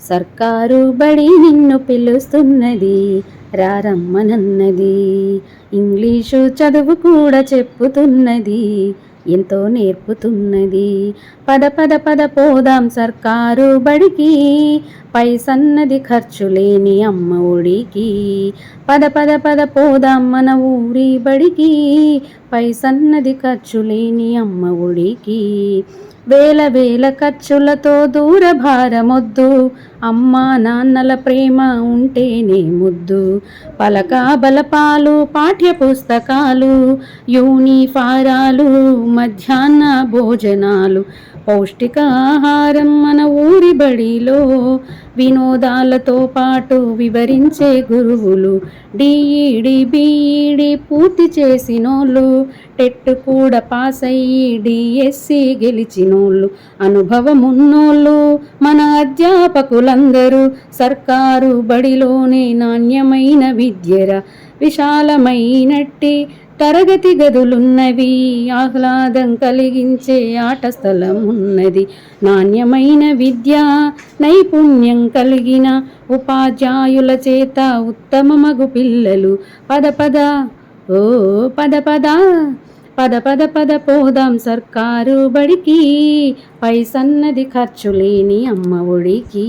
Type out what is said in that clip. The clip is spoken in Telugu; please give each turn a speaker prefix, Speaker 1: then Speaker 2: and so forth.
Speaker 1: సర్కారు బడి నిన్ను పిలుస్తున్నది, రారమ్మనన్నది. ఇంగ్లీషు చదువు కూడా చెప్పుతున్నది, ఎంతో నేర్పుతున్నది. పద పద పద పోదాం సర్కారు బడికి, పైసన్నది ఖర్చు లేని అమ్మ ఒడికి. పద పద పద పోదాం మన ఊరి బడికి, పైసన్నది ఖర్చు లేని అమ్మ ఒడికి. వేల వేల ఖర్చులతో దూర భారమొద్దు, అమ్మా నాన్నల ప్రేమ ఉంటేనే ముద్దు. పలకా బలపాలు, పాఠ్య పుస్తకాలు, యూనిఫారాలు, మధ్యాహ్న భోజనాలు, పౌష్టికాహారం మన ఊరి బడిలో. వినోదాలతో పాటు వివరించే గురువులు, డిఈడి బిఈడి పూర్తి చేసినోళ్ళు, టెట్ కూడా పాస్ అయ్యి డిఎస్సి గెలిచినోళ్ళు, అనుభవమున్నోళ్ళు మన అధ్యాపకులందరూ. సర్కారు బడిలోనే నాణ్యమైన విద్యర, విశాలమైనట్టి తరగతి గదులున్నవి, ఆహ్లాదం కలిగించే ఆట స్థలం ఉన్నది. నాణ్యమైన విద్యా నైపుణ్యం కలిగిన ఉపాధ్యాయుల చేత ఉత్తమ మగు పిల్లలు. పద పద ఓ పద పద పద పద పద పోదాం సర్కారు బడికి, పైసన్నది ఖర్చు లేని అమ్మ ఒడికి.